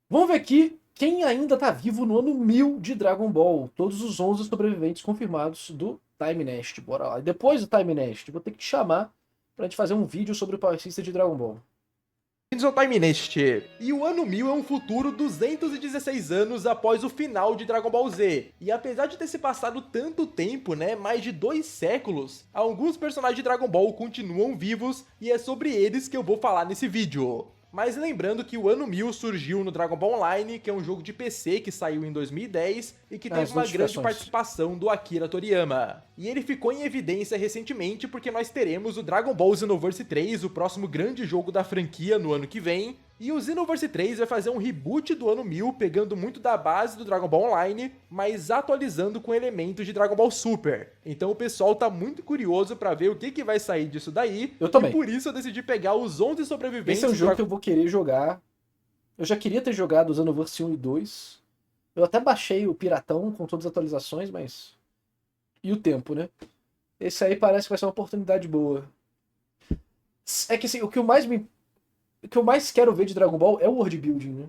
Vamos ver aqui quem ainda tá vivo no ano 1000 de Dragon Ball. Todos os 11 sobreviventes confirmados do Time Nest. Bora lá. E depois do Time Nest, vou ter que te chamar pra gente fazer um vídeo sobre o Power System de Dragon Ball. Bem-vindos ao Time Nest. E o ano 1000 é um futuro 216 anos após o final de Dragon Ball Z. E apesar de ter se passado tanto tempo, né, mais de 2 séculos, alguns personagens de Dragon Ball continuam vivos e é sobre eles que eu vou falar nesse vídeo. Mas lembrando que o ano 1000 surgiu no Dragon Ball Online, que é um jogo de PC que saiu em 2010 e que teve As uma grande notificações. participação do Akira Toriyama. E ele ficou em evidência recentemente porque nós teremos o Dragon Ball Xenoverse 3, o próximo grande jogo da franquia no ano que vem. E o Xenoverse 3 vai fazer um reboot do ano 1000, pegando muito da base do Dragon Ball Online, mas atualizando com elementos de Dragon Ball Super. Então o pessoal tá muito curioso pra ver o que vai sair disso daí, Eu e também. por isso eu decidi pegar os 11 Esse é um sobreviventes de jogo que Dragon eu vou querer jogar. Eu já queria ter jogado o Xenoverse 1 e 2. Eu até baixei o Piratão com todas as atualizações, mas... E o tempo, né? Esse aí parece que vai ser uma oportunidade boa. É que assim, o que eu mais quero ver de Dragon Ball é o world building, né?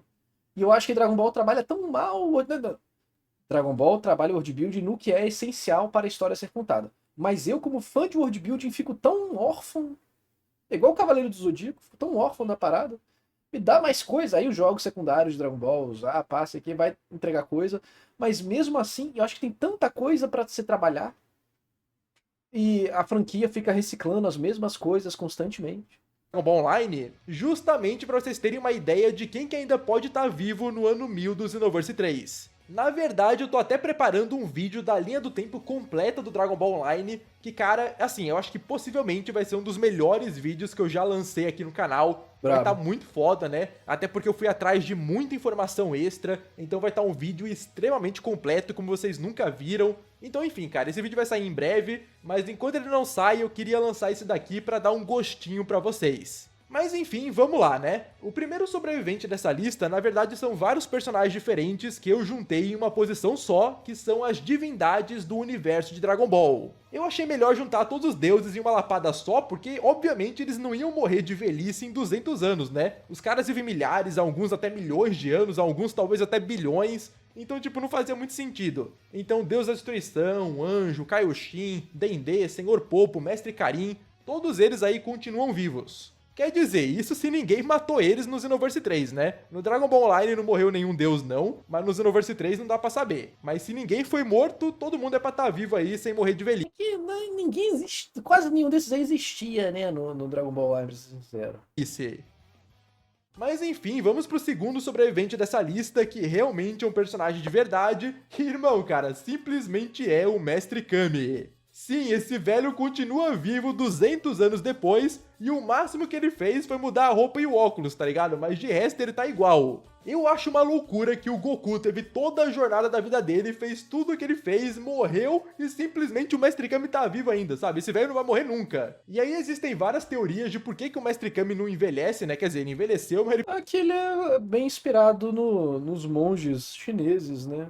E eu acho que Dragon Ball trabalha tão mal. Dragon Ball trabalha o world building no que é essencial para a história ser contada. Mas eu, como fã de world building, fico tão órfão. É igual o Cavaleiro do Zodíaco, fico tão órfão da parada. Me dá mais coisa. Aí os jogos secundários de Dragon Ball, passa aqui, vai entregar coisa. Mas mesmo assim, eu acho que tem tanta coisa para se trabalhar. E a franquia fica reciclando as mesmas coisas constantemente. Ball Online, justamente para vocês terem uma ideia de quem que ainda pode estar vivo no ano 1000 do Xenoverse 3. Na verdade, eu tô até preparando um vídeo da linha do tempo completa do Dragon Ball Online, que, cara, assim, eu acho que possivelmente vai ser um dos melhores vídeos que eu já lancei aqui no canal. Vai estar Brabo. muito foda, né? Até porque eu fui atrás de muita informação extra, então vai estar um vídeo extremamente completo, como vocês nunca viram. Então, enfim, cara, esse vídeo vai sair em breve, mas enquanto ele não sai, eu queria lançar esse daqui pra dar um gostinho pra vocês. Mas enfim, vamos lá, né? O primeiro sobrevivente dessa lista, na verdade, são vários personagens diferentes que eu juntei em uma posição só, que são as divindades do universo de Dragon Ball. Eu achei melhor juntar todos os deuses em uma lapada só, porque obviamente eles não iam morrer de velhice em 200 anos, né? Os caras vivem milhares, alguns até milhões de anos, alguns talvez até bilhões. Então, tipo, não fazia muito sentido. Então, Deus da Destruição, Anjo, Kaioshin, Dendê, Senhor Popo, Mestre Karin, todos eles aí continuam vivos. Quer dizer, isso se ninguém matou eles no Xenoverse 3, né? No Dragon Ball Online não morreu nenhum deus não, mas no Xenoverse 3 não dá pra saber. Mas se ninguém foi morto, todo mundo é pra estar vivo aí sem morrer de velhice. É que ninguém existe, quase nenhum desses aí existia, né, no Dragon Ball Live, pra ser sincero. Mas enfim, vamos pro segundo sobrevivente dessa lista, que realmente é um personagem de verdade, que, irmão, cara, simplesmente é o Mestre Kami. Sim, esse velho continua vivo 200 anos depois, e o máximo que ele fez foi mudar a roupa e o óculos, tá ligado? Mas de resto ele tá igual. Eu acho uma loucura que o Goku teve toda a jornada da vida dele, fez tudo o que ele fez, morreu e simplesmente o Mestre Kami tá vivo ainda, sabe? Esse velho não vai morrer nunca. E aí existem várias teorias de por que o Mestre Kami não envelhece, né? Quer dizer, ele envelheceu, mas ele Aqui ele é bem inspirado nos monges chineses, né,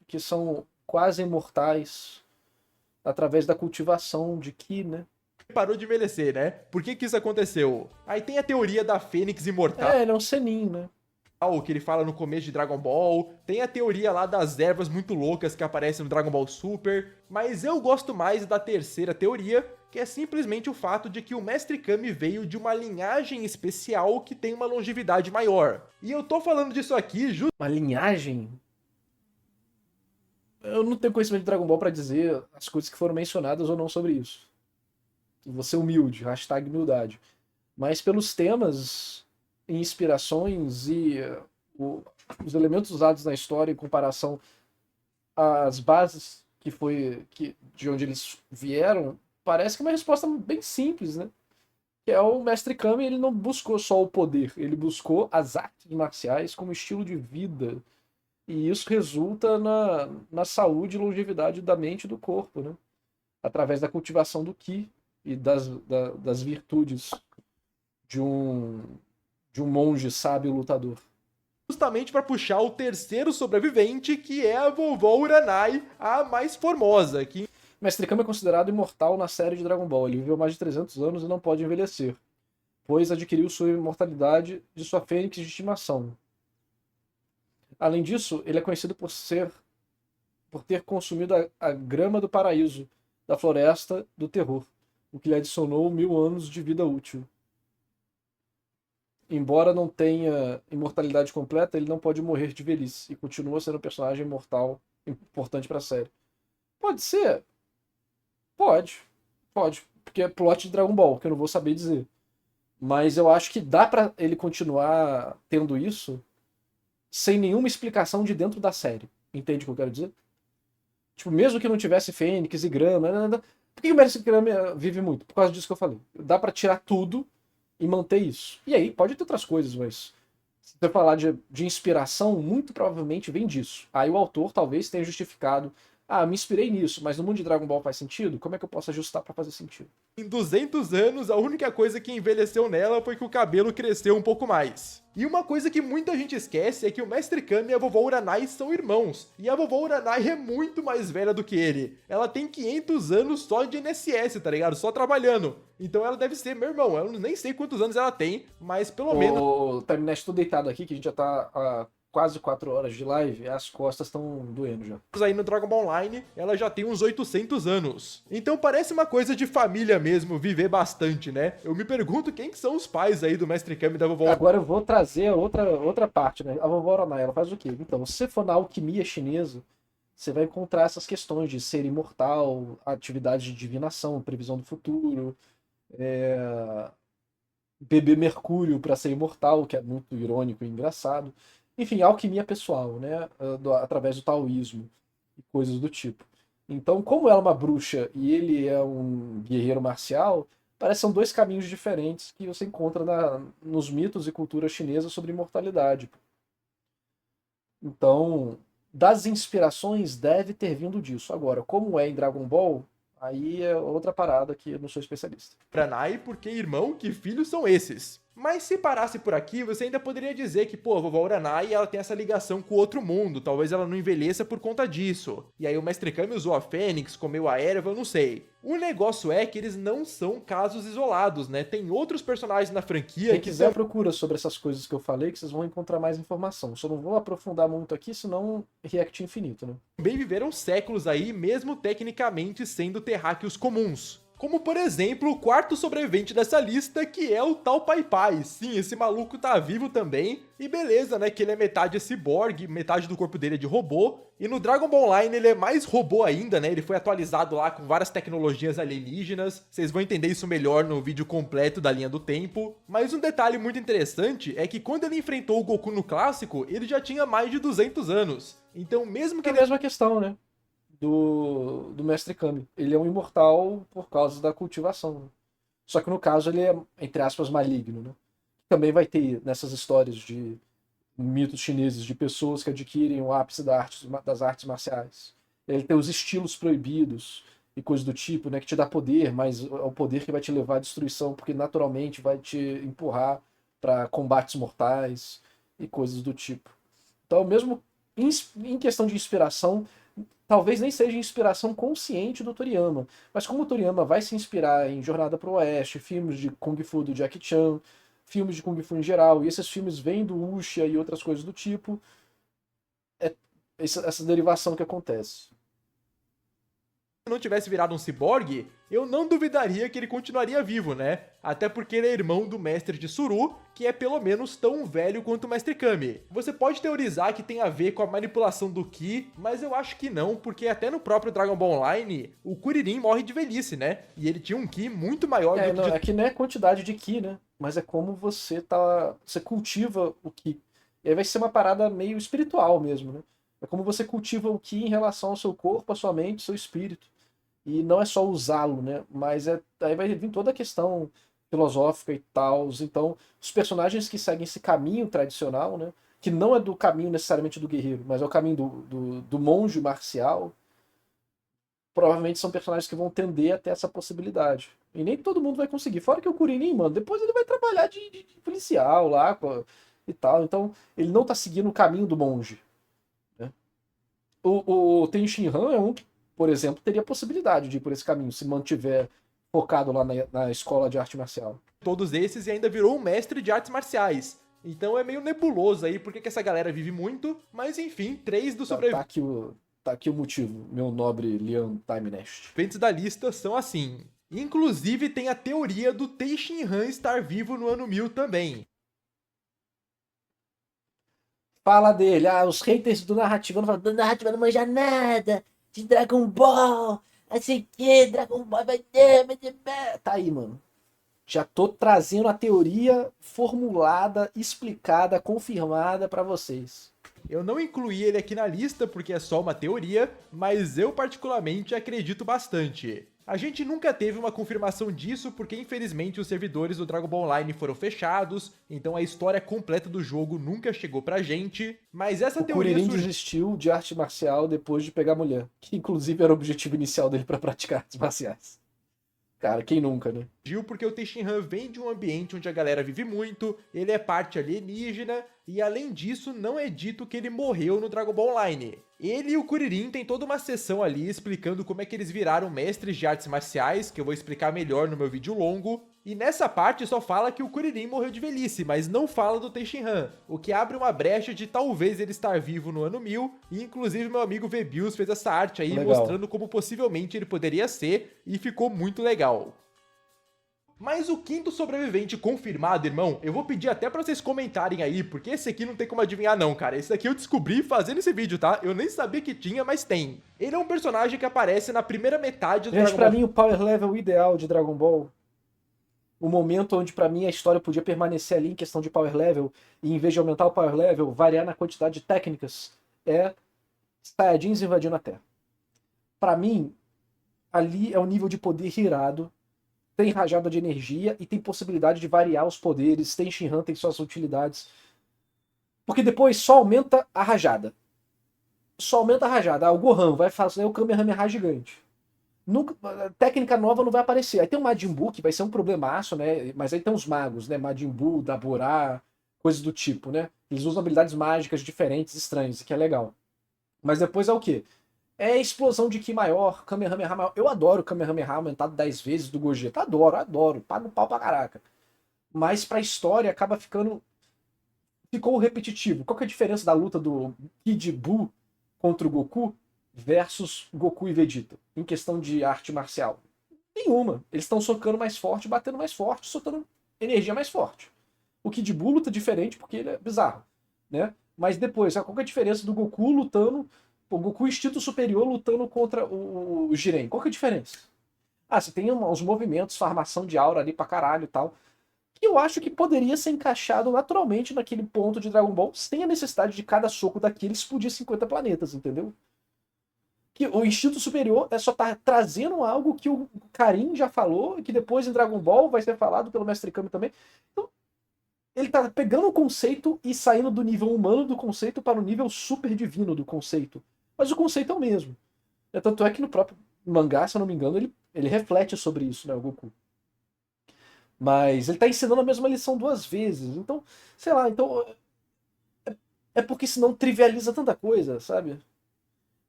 que são quase imortais através da cultivação de Ki, né. parou de envelhecer, né? Por que isso aconteceu? Aí tem a teoria da Fênix Imortal, É, ele é um Senin, né. que ele fala no começo de Dragon Ball. Tem a teoria lá das ervas muito loucas que aparecem no Dragon Ball Super. Mas eu gosto mais da terceira teoria, que é simplesmente o fato de que o Mestre Kami veio de uma linhagem especial que tem uma longevidade maior. E eu tô falando disso aqui Uma linhagem. Eu não tenho conhecimento de Dragon Ball pra dizer as coisas que foram mencionadas ou não sobre isso. Vou ser humilde, hashtag humildade. Mas pelos temas e inspirações e os elementos usados na história em comparação às bases de onde eles vieram, parece que é uma resposta bem simples, né? Que é o Mestre Kami, ele não buscou só o poder, ele buscou as artes marciais como estilo de vida. E isso resulta na saúde e longevidade da mente e do corpo, né? Através da cultivação do Ki e das virtudes de um, de um monge sábio lutador. justamente para puxar o terceiro sobrevivente, que é a vovó Uranai, a mais formosa, que Mestre Kami é considerado imortal na série de Dragon Ball. Ele viveu mais de 300 anos e não pode envelhecer, pois adquiriu sua imortalidade de sua fênix de estimação. Além disso, ele é conhecido por ter consumido a grama do paraíso, da floresta do terror, o que lhe adicionou 1000 anos de vida útil. Embora não tenha imortalidade completa, ele não pode morrer de velhice e continua sendo um personagem imortal importante pra série. Pode ser? Pode. Pode. Porque é plot de Dragon Ball, que eu não vou saber dizer. Mas eu acho que dá pra ele continuar tendo isso sem nenhuma explicação de dentro da série. Entende o que eu quero dizer? Tipo, mesmo que não tivesse Fênix e Grama, por que o Mestre Grama vive muito? Por causa disso que eu falei. Dá pra tirar tudo e manter isso. E aí, pode ter outras coisas, mas se você falar de inspiração, muito provavelmente vem disso. Aí o autor talvez tenha justificado, me inspirei nisso, mas no mundo de Dragon Ball faz sentido? Como é que eu posso ajustar pra fazer sentido? Em 200 anos, a única coisa que envelheceu nela foi que o cabelo cresceu um pouco mais. E uma coisa que muita gente esquece é que o Mestre Kami e a vovó Uranai são irmãos. E a vovó Uranai é muito mais velha do que ele. Ela tem 500 anos só de INSS, tá ligado? Só trabalhando. Então ela deve ser meu irmão. Eu nem sei quantos anos ela tem, mas pelo menos... Ô, Terminete, tô deitado aqui, que a gente já tá há quase 4 horas de live, e as costas estão doendo já. aí no Dragon Ball Online, ela já tem uns 800 anos. Então parece uma coisa de família mesmo, viver bastante, né? Eu me pergunto quem que são os pais aí do Mestre Kami e da vovó. Agora eu vou trazer outra parte, né? A vovó Uranai, ela faz o quê? Então, se você for na alquimia chinesa, você vai encontrar essas questões de ser imortal, atividade de divinação, previsão do futuro, beber mercúrio para ser imortal, que é muito irônico e engraçado. Enfim, alquimia pessoal, né? Através do taoísmo e coisas do tipo. Então, como ela é uma bruxa e ele é um guerreiro marcial, parece que são dois caminhos diferentes que você encontra nos mitos e cultura chinesa sobre imortalidade. Então, das inspirações deve ter vindo disso. Agora, como é em Dragon Ball, aí é outra parada que eu não sou especialista. Pranai, porque irmão, que filhos são esses? Mas se parasse por aqui, você ainda poderia dizer que, pô, a vovó Uranai, ela tem essa ligação com o outro mundo, talvez ela não envelheça por conta disso. E aí o Mestre Kami usou a Fênix, comeu a erva, eu não sei. O negócio é que eles não são casos isolados, né? Tem outros personagens na franquia Quem que quiser procura sobre essas coisas que eu falei, que vocês vão encontrar mais informação. Só não vou aprofundar muito aqui, senão react infinito, né? também viveram séculos aí, mesmo tecnicamente sendo terráqueos comuns. Como, por exemplo, o quarto sobrevivente dessa lista, que é o tal Pai Pai. Sim, esse maluco tá vivo também. E beleza, né, que ele é metade ciborgue, metade do corpo dele é de robô. E no Dragon Ball Online ele é mais robô ainda, né? Ele foi atualizado lá com várias tecnologias alienígenas. Vocês vão entender isso melhor no vídeo completo da linha do tempo. Mas um detalhe muito interessante é que quando ele enfrentou o Goku no clássico, ele já tinha mais de 200 anos. Então mesmo que É a mesma questão, né? Do Mestre Kami. Ele é um imortal por causa da cultivação, né? Só que no caso ele é, entre aspas, maligno, né? Também vai ter nessas histórias de mitos chineses de pessoas que adquirem o ápice das artes marciais. Ele tem os estilos proibidos e coisas do tipo, né? Que te dá poder, mas é o poder que vai te levar à destruição, porque naturalmente vai te empurrar para combates mortais e coisas do tipo. Então, mesmo em questão de inspiração, talvez nem seja inspiração consciente do Toriyama, mas como o Toriyama vai se inspirar em Jornada para o Oeste, filmes de Kung Fu do Jackie Chan, filmes de Kung Fu em geral, e esses filmes vêm do Wuxia e outras coisas do tipo, é essa derivação que acontece. não tivesse virado um ciborgue, eu não duvidaria que ele continuaria vivo, né? Até porque ele é irmão do mestre de Suru, que é pelo menos tão velho quanto o Mestre Kami. Você pode teorizar que tem a ver com a manipulação do Ki, mas eu acho que não, porque até no próprio Dragon Ball Online, o Kuririn morre de velhice, né? E ele tinha um Ki muito maior do que... É que não é quantidade de Ki, né? Mas é como você cultiva o Ki. E aí vai ser uma parada meio espiritual mesmo, né? É como você cultiva o Ki em relação ao seu corpo, à sua mente, ao seu espírito. E não é só usá-lo, né? Mas aí vai vir toda a questão filosófica e tal. Então, os personagens que seguem esse caminho tradicional, né? Que não é do caminho necessariamente do guerreiro, mas é o caminho do monge marcial, provavelmente são personagens que vão tender a ter essa possibilidade. E nem todo mundo vai conseguir. Fora que o Kuririn, mano, depois ele vai trabalhar de policial lá e tal. Então, ele não tá seguindo o caminho do monge, né? O Ten Shinhan é um que, por exemplo, teria possibilidade de ir por esse caminho, se mantiver focado lá na escola de arte marcial. todos esses e ainda virou um mestre de artes marciais. Então é meio nebuloso aí porque que essa galera vive muito, mas enfim, 3 dos Tá sobreviventes tá aqui o motivo, meu nobre Leon Time Nest. da lista são assim. Inclusive tem a teoria do Teixeira estar vivo no ano 1000 também. Fala dele, os haters do narrativa não falam, do narrativa não manja nada, de Dragon Ball, assim que, Dragon Ball vai ter, tá aí, mano. Já tô trazendo a teoria formulada, explicada, confirmada pra vocês. Eu não incluí ele aqui na lista porque é só uma teoria, mas eu particularmente acredito bastante. A gente nunca teve uma confirmação disso porque infelizmente os servidores do Dragon Ball Online foram fechados, então a história completa do jogo nunca chegou pra gente, mas essa O teoria Kuririn surgiu desistiu de arte marcial depois de pegar mulher, que inclusive era o objetivo inicial dele pra praticar artes marciais. Cara, quem nunca, né? porque o Tenshinhan vem de um ambiente onde a galera vive muito, ele é parte alienígena, e além disso, não é dito que ele morreu no Dragon Ball Online. Ele e o Kuririn tem toda uma sessão ali explicando como é que eles viraram mestres de artes marciais, que eu vou explicar melhor no meu vídeo longo. E nessa parte só fala que o Kuririn morreu de velhice, mas não fala do Tenshinhan, o que abre uma brecha de talvez ele estar vivo no ano 1000, e inclusive meu amigo Vebius fez essa arte aí Legal. mostrando como possivelmente ele poderia ser, e ficou muito legal. Mas o quinto sobrevivente confirmado, irmão, eu vou pedir até pra vocês comentarem aí, porque esse aqui não tem como adivinhar não, cara. Esse daqui eu descobri fazendo esse vídeo, tá? Eu nem sabia que tinha, mas tem. Ele é um personagem que aparece na primeira metade do Gente, Dragon pra Ball. mim o power level ideal de Dragon Ball, o momento onde pra mim a história podia permanecer ali em questão de power level, e em vez de aumentar o power level, variar na quantidade de técnicas, é Saiyajins invadindo a Terra. Pra mim, ali é um nível de poder irado, tem rajada de energia e tem possibilidade de variar os poderes, tem Shinran, tem suas utilidades. Porque depois só aumenta a rajada. Só aumenta a rajada. O Gohan vai fazer o Kamehameha gigante. Nunca, técnica nova não vai aparecer. Aí tem o Majin Buu, que vai ser um problemaço, né? Mas aí tem os magos, né? Majin Buu, Daborá, coisas do tipo, né? Eles usam habilidades mágicas diferentes, estranhas, que é legal. Mas depois é o quê? É explosão de Ki maior, Kamehameha maior. Eu adoro o Kamehameha aumentado 10 vezes do Gogeta. Adoro, adoro. Pago pau pra caraca. Mas pra história acaba ficando... Ficou repetitivo. Qual que é a diferença da luta do Kid Buu contra o Goku versus Goku e Vegeta, em questão de arte marcial? Nenhuma. Eles estão socando mais forte, batendo mais forte, soltando energia mais forte. O Kid Buu luta diferente porque ele é bizarro, né? Mas depois, qual que é a diferença do Goku lutando, o Goku instinto superior lutando contra o Jiren? Qual que é a diferença? Você tem uns movimentos, farmação de aura ali pra caralho e tal, que eu acho que poderia ser encaixado naturalmente naquele ponto de Dragon Ball, sem a necessidade de cada soco daquele explodir 50 planetas, entendeu? Que o instinto superior é só estar trazendo algo que o Karin já falou, e que depois em Dragon Ball vai ser falado pelo Mestre Kami também. Então, ele tá pegando o conceito e saindo do nível humano do conceito para o nível super divino do conceito. Mas o conceito é o mesmo. Tanto é que no próprio mangá, se eu não me engano, ele reflete sobre isso, né, o Goku. Mas ele tá ensinando a mesma lição duas vezes. Então, sei lá, então. É porque senão trivializa tanta coisa, sabe?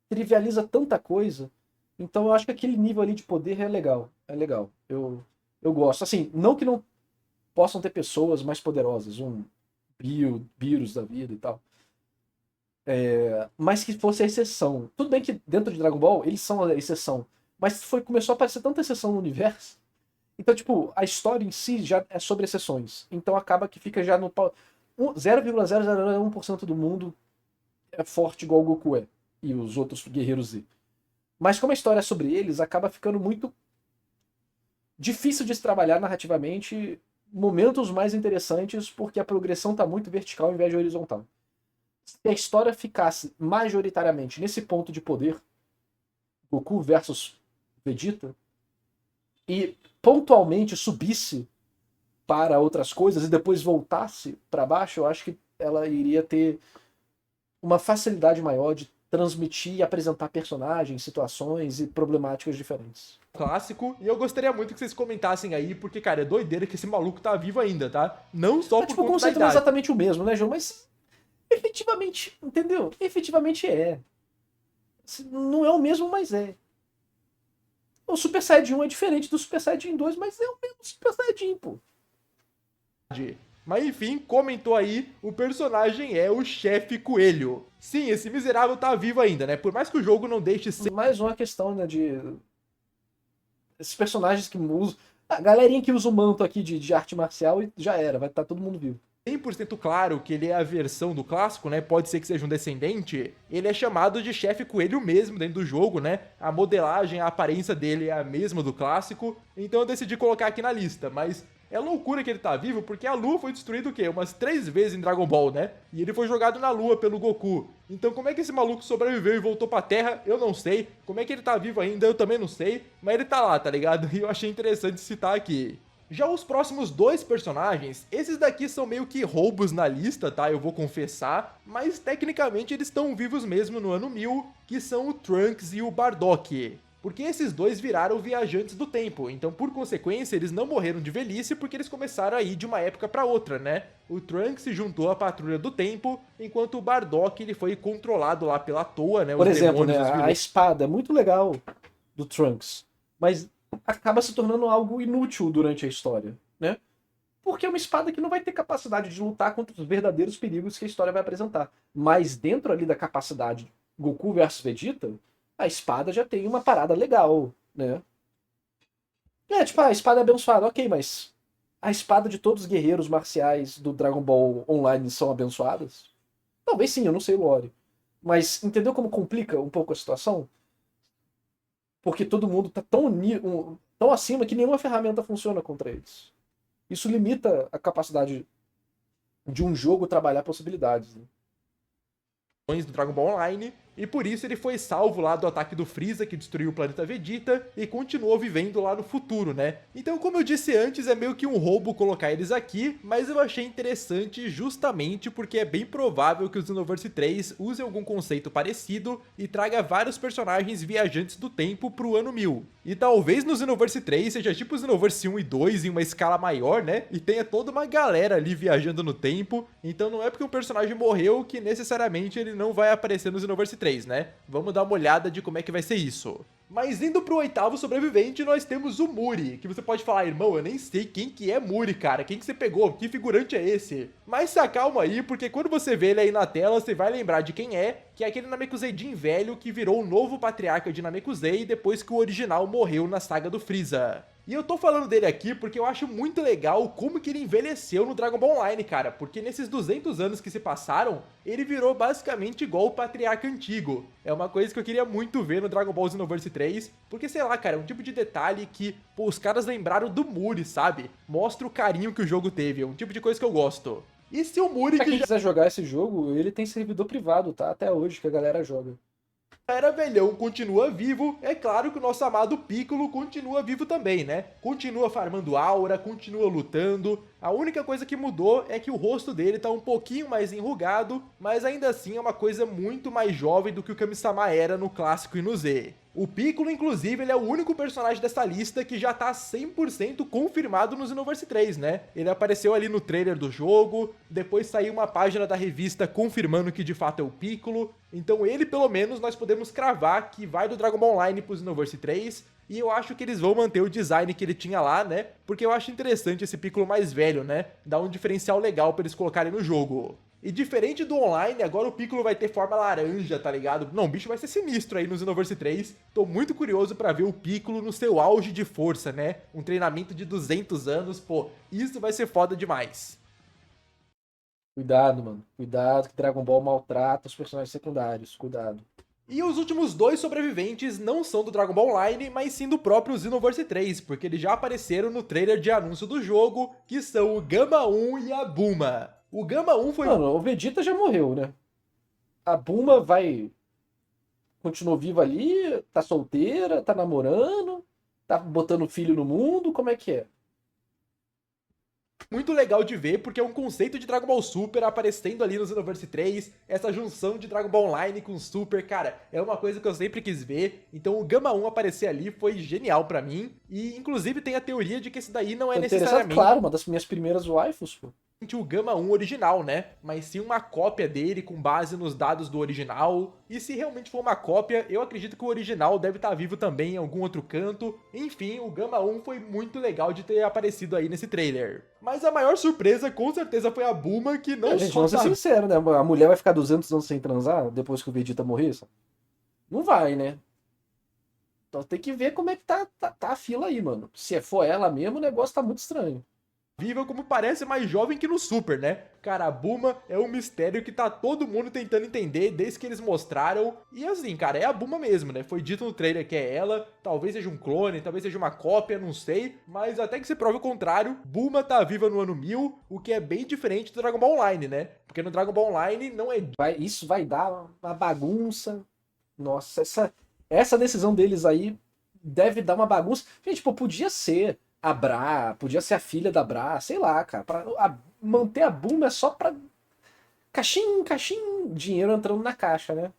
Trivializa tanta coisa. Então eu acho que aquele nível ali de poder é legal. É legal. Eu gosto. Assim, não que não possam ter pessoas mais poderosas, um Beerus da vida e tal. Mas que fosse a exceção. Tudo bem que dentro de Dragon Ball eles são a exceção. Mas começou a aparecer tanta exceção no universo. Então, tipo, a história em si já é sobre exceções. Então acaba que fica já no 0,001% do mundo é forte igual o Goku é. E os outros guerreiros Z. Mas como a história é sobre eles, acaba ficando muito difícil de se trabalhar narrativamente momentos mais interessantes, porque a progressão está muito vertical ao invés de horizontal. Se a história ficasse majoritariamente nesse ponto de poder, Goku versus Vegeta, e pontualmente subisse para outras coisas e depois voltasse para baixo, eu acho que ela iria ter uma facilidade maior de transmitir e apresentar personagens, situações e problemáticas diferentes. Clássico, e eu gostaria muito que vocês comentassem aí, porque, cara, é doideira que esse maluco tá vivo ainda, tá? Não só por Tipo, o conta da conceito não é idade. exatamente o mesmo, né, João? Mas efetivamente, entendeu? Efetivamente é. Não é o mesmo, mas é. O Super Saiyajin 1 é diferente do Super Saiyajin 2, mas é o mesmo Super Saiyajin, pô. Mas enfim, comentou aí, o personagem é o Chefe Coelho. Sim, esse miserável tá vivo ainda, né? Por mais que o jogo não deixe ser Mais uma questão, né, de... Esses personagens que usam... A galerinha que usa o manto aqui de arte marcial e já era, vai estar todo mundo vivo. 100% claro que ele é a versão do clássico, né? Pode ser que seja um descendente. Ele é chamado de Chefe Coelho mesmo dentro do jogo, né? A modelagem, a aparência dele é a mesma do clássico. Então eu decidi colocar aqui na lista, mas é loucura que ele tá vivo, porque a Lua foi destruída o quê? Umas 3 vezes em Dragon Ball, né? E ele foi jogado na Lua pelo Goku. Então como é que esse maluco sobreviveu e voltou pra Terra? Eu não sei. Como é que ele tá vivo ainda? Eu também não sei. Mas ele tá lá, tá ligado? E eu achei interessante citar aqui. Já os próximos 2 personagens, esses daqui são meio que roubos na lista, tá? Eu vou confessar, mas tecnicamente eles estão vivos mesmo no ano 1000, que são o Trunks e o Bardock. Porque esses dois viraram viajantes do tempo, então por consequência eles não morreram de velhice porque eles começaram a ir de uma época pra outra, né? O Trunks se juntou à Patrulha do Tempo, enquanto o Bardock ele foi controlado lá pela toa, né? Por exemplo, né, os a vilões. espada é muito legal do Trunks, mas acaba se tornando algo inútil durante a história, né? Porque é uma espada que não vai ter capacidade de lutar contra os verdadeiros perigos que a história vai apresentar. Mas dentro ali da capacidade Goku versus Vegeta, a espada já tem uma parada legal, né? Tipo, a espada é abençoada, ok, mas a espada de todos os guerreiros marciais do Dragon Ball Online são abençoadas? Talvez sim, eu não sei o lore. Mas entendeu como complica um pouco a situação? Porque todo mundo tá tão acima que nenhuma ferramenta funciona contra eles. Isso limita a capacidade de um jogo trabalhar possibilidades, né? Do Dragon Ball Online, e por isso ele foi salvo lá do ataque do Freeza, que destruiu o planeta Vegeta, e continuou vivendo lá no futuro, né? Então, como eu disse antes, é meio que um roubo colocar eles aqui, mas eu achei interessante justamente porque é bem provável que o Xenoverse 3 use algum conceito parecido e traga vários personagens viajantes do tempo pro ano 1000. E talvez no Xenoverse 3 seja tipo o Xenoverse 1 e 2 em uma escala maior, né? E tenha toda uma galera ali viajando no tempo, então não é porque um personagem morreu que necessariamente ele não vai aparecer no Xenoverse 3, né? Vamos dar uma olhada de como é que vai ser isso. Mas indo pro 8º sobrevivente, nós temos o Muri, que você pode falar, irmão, eu nem sei quem que é Muri, cara, quem que você pegou, que figurante é esse? Mas se acalma aí, porque quando você vê ele aí na tela, você vai lembrar de quem é, que é aquele Namekuseidin velho que virou o novo patriarca de Namekusei depois que o original morreu na saga do Freeza. E eu tô falando dele aqui porque eu acho muito legal como que ele envelheceu no Dragon Ball Online, cara, porque nesses 200 anos que se passaram, ele virou basicamente igual o patriarca antigo. É uma coisa que eu queria muito ver no Dragon Ball Xenoverse 3, porque sei lá, cara, é um tipo de detalhe que, pô, os caras lembraram do Muri, sabe? Mostra o carinho que o jogo teve, é um tipo de coisa que eu gosto. E se o Muri Pra que quem já quiser jogar esse jogo, ele tem servidor privado, tá? Até hoje que a galera joga. era velhão, continua vivo, é claro que o nosso amado Piccolo continua vivo também, né? Continua farmando aura, continua lutando. A única coisa que mudou é que o rosto dele tá um pouquinho mais enrugado, mas ainda assim é uma coisa muito mais jovem do que o Kami-sama era no clássico e no Z. O Piccolo, inclusive, ele é o único personagem dessa lista que já tá 100% confirmado no Xenoverse 3, né? Ele apareceu ali no trailer do jogo, depois saiu uma página da revista confirmando que de fato é o Piccolo, então ele, pelo menos, nós podemos cravar que vai do Dragon Ball Online pro Xenoverse 3, e eu acho que eles vão manter o design que ele tinha lá, né? Porque eu acho interessante esse Piccolo mais velho, né? Dá um diferencial legal pra eles colocarem no jogo. E diferente do online, agora o Piccolo vai ter forma laranja, tá ligado? Não, o bicho vai ser sinistro aí no Xenoverse 3. Tô muito curioso pra ver o Piccolo no seu auge de força, né? Um treinamento de 200 anos, pô, isso vai ser foda demais. Cuidado, mano. Cuidado que Dragon Ball maltrata os personagens secundários. Cuidado. E os últimos 2 sobreviventes não são do Dragon Ball Online, mas sim do próprio Xenoverse 3, porque eles já apareceram no trailer de anúncio do jogo, que são o Gama 1 e a Bulma. O Gama 1 foi... Mano, o Vegeta já morreu, né? A Bulma continuou viva ali, tá solteira, tá namorando, tá botando filho no mundo, como é que é? muito legal de ver, porque é um conceito de Dragon Ball Super aparecendo ali no Xenoverse 3, essa junção de Dragon Ball Online com Super, cara, é uma coisa que eu sempre quis ver, então o Gama 1 aparecer ali foi genial pra mim, e inclusive tem a teoria de que esse daí não é Tô interessado, necessariamente... claro, uma das minhas primeiras waifus, pô. o Gama 1 original, né? Mas sim uma cópia dele com base nos dados do original. E se realmente for uma cópia, eu acredito que o original deve estar vivo também em algum outro canto. Enfim, o Gama 1 foi muito legal de ter aparecido aí nesse trailer. Mas a maior surpresa com certeza foi a Bulma, que não Gente, só vamos ser tá... sinceros, né? A mulher vai ficar 200 anos sem transar depois que o Vegeta morrer? Sabe? Não vai, né? Então tem que ver como é que tá a fila aí, mano. Se for ela mesmo, o negócio tá muito estranho. viva como parece mais jovem que no Super, né? Cara, a Bulma é um mistério que tá todo mundo tentando entender desde que eles mostraram. E assim, cara, é a Bulma mesmo, né? Foi dito no trailer que é ela, talvez seja um clone, talvez seja uma cópia, não sei. Mas até que se prove o contrário, Bulma tá viva no ano 1000, o que é bem diferente do Dragon Ball Online, né? Porque no Dragon Ball Online não é... Isso vai dar uma bagunça. Nossa, essa decisão deles aí deve dar uma bagunça. Gente, pô, podia ser a Bra, podia ser a filha da Bra, sei lá, cara. Manter a Bulma é só pra caixinho, dinheiro entrando na caixa, né?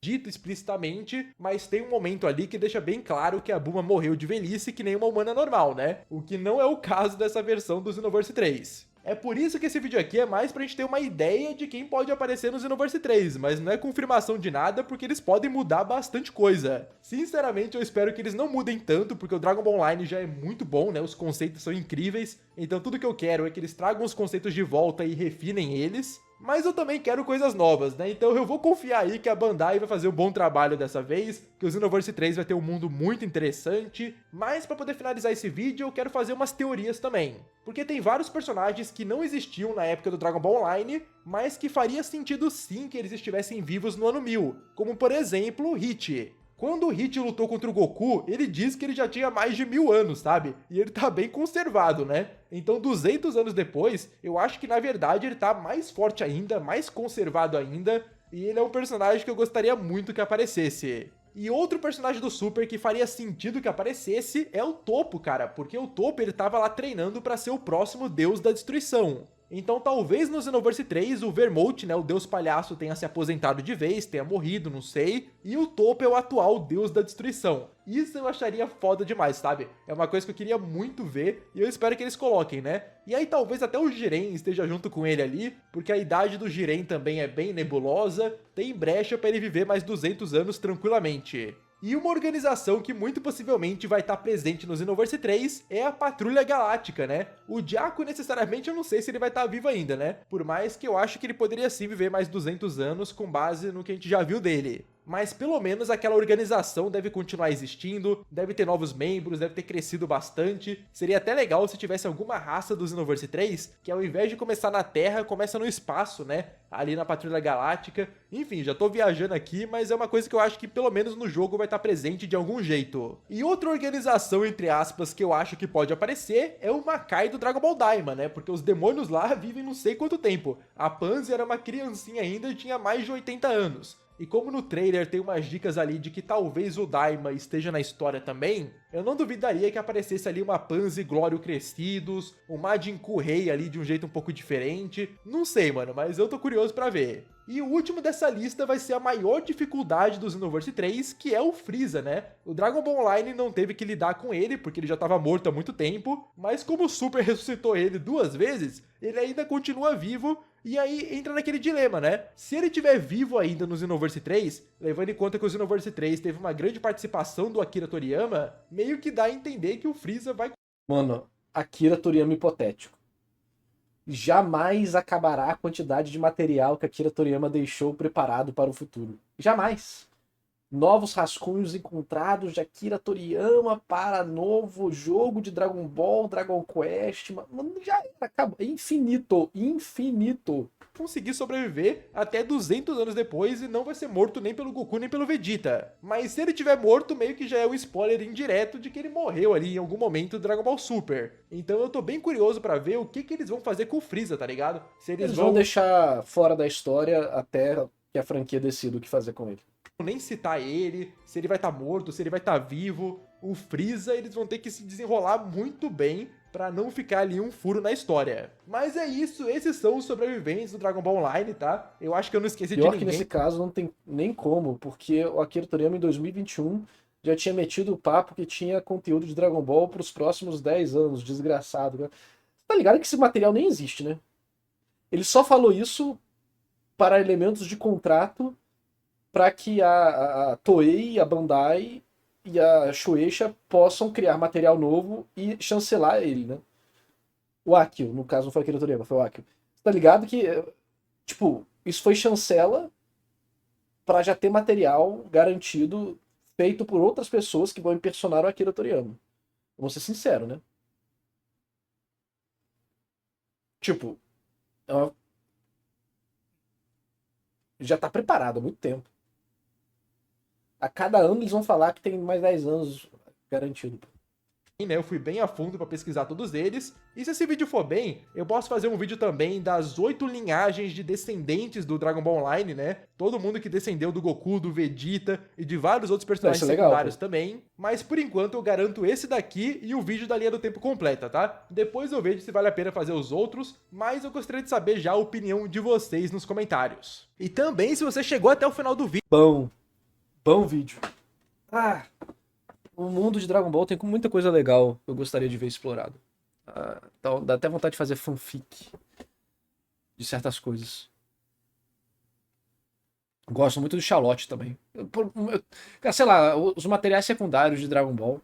dito explicitamente, mas tem um momento ali que deixa bem claro que a Bulma morreu de velhice que nem uma humana normal, né? O que não é o caso dessa versão do Xenoverse 3. É por isso que esse vídeo aqui é mais pra gente ter uma ideia de quem pode aparecer no Xenoverse 3, mas não é confirmação de nada porque eles podem mudar bastante coisa. Sinceramente, eu espero que eles não mudem tanto, porque o Dragon Ball Online já é muito bom, né? Os conceitos são incríveis, então tudo que eu quero é que eles tragam os conceitos de volta e refinem eles. Mas eu também quero coisas novas, né? Então eu vou confiar aí que a Bandai vai fazer um bom trabalho dessa vez, que o Xenoverse 3 vai ter um mundo muito interessante. Mas pra poder finalizar esse vídeo, eu quero fazer umas teorias também. Porque tem vários personagens que não existiam na época do Dragon Ball Online, mas que faria sentido sim que eles estivessem vivos no ano 1000. Como por exemplo, o Hit. Quando o Hit lutou contra o Goku, ele disse que ele já tinha mais de 1000 anos, sabe? E ele tá bem conservado, né? Então, 200 anos depois, eu acho que na verdade ele tá mais forte ainda, mais conservado ainda. E ele é um personagem que eu gostaria muito que aparecesse. E outro personagem do Super que faria sentido que aparecesse é o Toppo, cara. Porque o Toppo, ele tava lá treinando pra ser o próximo deus da destruição. Então talvez no Xenoverse 3 o Vermouth, né, o deus palhaço, tenha se aposentado de vez, tenha morrido, não sei. E o Toppo é o atual deus da destruição. Isso eu acharia foda demais, sabe? É uma coisa que eu queria muito ver e eu espero que eles coloquem, né? E aí talvez até o Jiren esteja junto com ele ali, porque a idade do Jiren também é bem nebulosa, tem brecha pra ele viver mais 200 anos tranquilamente. E uma organização que muito possivelmente vai estar presente no Xenoverse 3 é a Patrulha Galáctica, né? O Jaco necessariamente eu não sei se ele vai estar vivo ainda, né? Por mais que eu acho que ele poderia sim viver mais 200 anos com base no que a gente já viu dele. Mas pelo menos aquela organização deve continuar existindo, deve ter novos membros, deve ter crescido bastante. Seria até legal se tivesse alguma raça do Xenoverse 3 que ao invés de começar na Terra, começa no espaço, né? Ali na Patrulha Galáctica. Enfim, já tô viajando aqui, mas é uma coisa que eu acho que pelo menos no jogo vai estar presente de algum jeito. E outra organização, entre aspas, que eu acho que pode aparecer é o Makai do Dragon Ball Daima, né? Porque os demônios lá vivem não sei quanto tempo. A Pansy era uma criancinha ainda e tinha mais de 80 anos. E como no trailer tem umas dicas ali de que talvez o Daima esteja na história também, eu não duvidaria que aparecesse ali uma Pansy Glório crescidos, um Majin Buu Rei ali de um jeito um pouco diferente. Não sei, mano, mas eu tô curioso pra ver. E o último dessa lista vai ser a maior dificuldade do Xenoverse 3, que é o Freeza, né? O Dragon Ball Online não teve que lidar com ele, porque ele já estava morto há muito tempo, mas como o Super ressuscitou ele 2 vezes, ele ainda continua vivo, e aí entra naquele dilema, né? Se ele estiver vivo ainda no Xenoverse 3, levando em conta que o Xenoverse 3 teve uma grande participação do Akira Toriyama, meio que dá a entender que o Freeza vai... Mano, Akira Toriyama hipotético. Jamais acabará a quantidade de material que Akira Toriyama deixou preparado para o futuro. Jamais. Novos rascunhos encontrados de Akira Toriyama para novo jogo de Dragon Ball, Dragon Quest. Mano, já era, acabou. Infinito, infinito. conseguir sobreviver até 200 anos depois e não vai ser morto nem pelo Goku nem pelo Vegeta. Mas se ele tiver morto, meio que já é um spoiler indireto de que ele morreu ali em algum momento do Dragon Ball Super. Então eu tô bem curioso pra ver o que eles vão fazer com o Freeza, tá ligado? Se Eles vão deixar fora da história até que a franquia decida o que fazer com ele. nem citar ele, se ele vai estar morto, se ele vai estar vivo. O Freeza, eles vão ter que se desenrolar muito bem pra não ficar ali um furo na história. Mas é isso, esses são os sobreviventes do Dragon Ball Online, tá? Eu acho que eu não esqueci de Pior ninguém. que nesse caso não tem nem como, porque o Akira Toriyama em 2021 já tinha metido o papo que tinha conteúdo de Dragon Ball pros próximos 10 anos, desgraçado. Você Tá ligado que esse material nem existe, né? Ele só falou isso para elementos de contrato para que a Toei, a Bandai e a Shueisha possam criar material novo e chancelar ele, né? O Akio, no caso não foi Akira Toriyama, foi o Akio. Tá ligado que, tipo, isso foi chancela para já ter material garantido feito por outras pessoas que vão impersonar o Akira Toriyama. Vou ser sincero, né? Tipo, é uma- já tá preparado há muito tempo. A cada ano eles vão falar que tem mais 10 anos garantido. Né, eu fui bem a fundo pra pesquisar todos eles, e se esse vídeo for bem, eu posso fazer um vídeo também das 8 linhagens de descendentes do Dragon Ball Online, né? Todo mundo que descendeu do Goku, do Vegeta e de vários outros personagens Isso é legal, secundários pô. também, mas por enquanto eu garanto esse daqui e o vídeo da linha do tempo completa, tá? Depois eu vejo se vale a pena fazer os outros, mas eu gostaria de saber já a opinião de vocês nos comentários. E também se você chegou até o final do vídeo. Bom vídeo. Ah, o mundo de Dragon Ball tem muita coisa legal que eu gostaria de ver explorado. Então dá até vontade de fazer fanfic de certas coisas. Gosto muito do Charlotte também. Cara, sei lá, os materiais secundários de Dragon Ball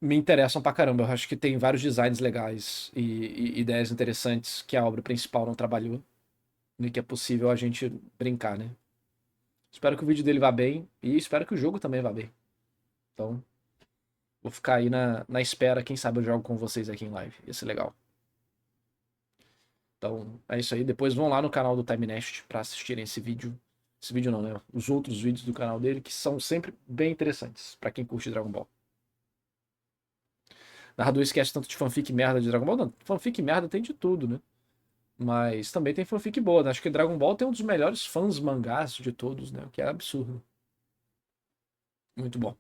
me interessam pra caramba. Eu acho que tem vários designs legais e ideias interessantes que a obra principal não trabalhou. E que é possível a gente brincar, né? Espero que o vídeo dele vá bem e espero que o jogo também vá bem. Então, vou ficar aí na espera. Quem sabe eu jogo com vocês aqui em live. Ia ser legal. Então, é isso aí. Depois vão lá no canal do Time Nest pra assistirem esse vídeo. Esse vídeo não, né? Os outros vídeos do canal dele, que são sempre bem interessantes pra quem curte Dragon Ball. Narrador esquece tanto de fanfic merda de Dragon Ball. Não, fanfic merda tem de tudo, né? Mas também tem fanfic boa, né? Acho que Dragon Ball tem um dos melhores fãs mangás de todos, né? O que é absurdo. Muito bom.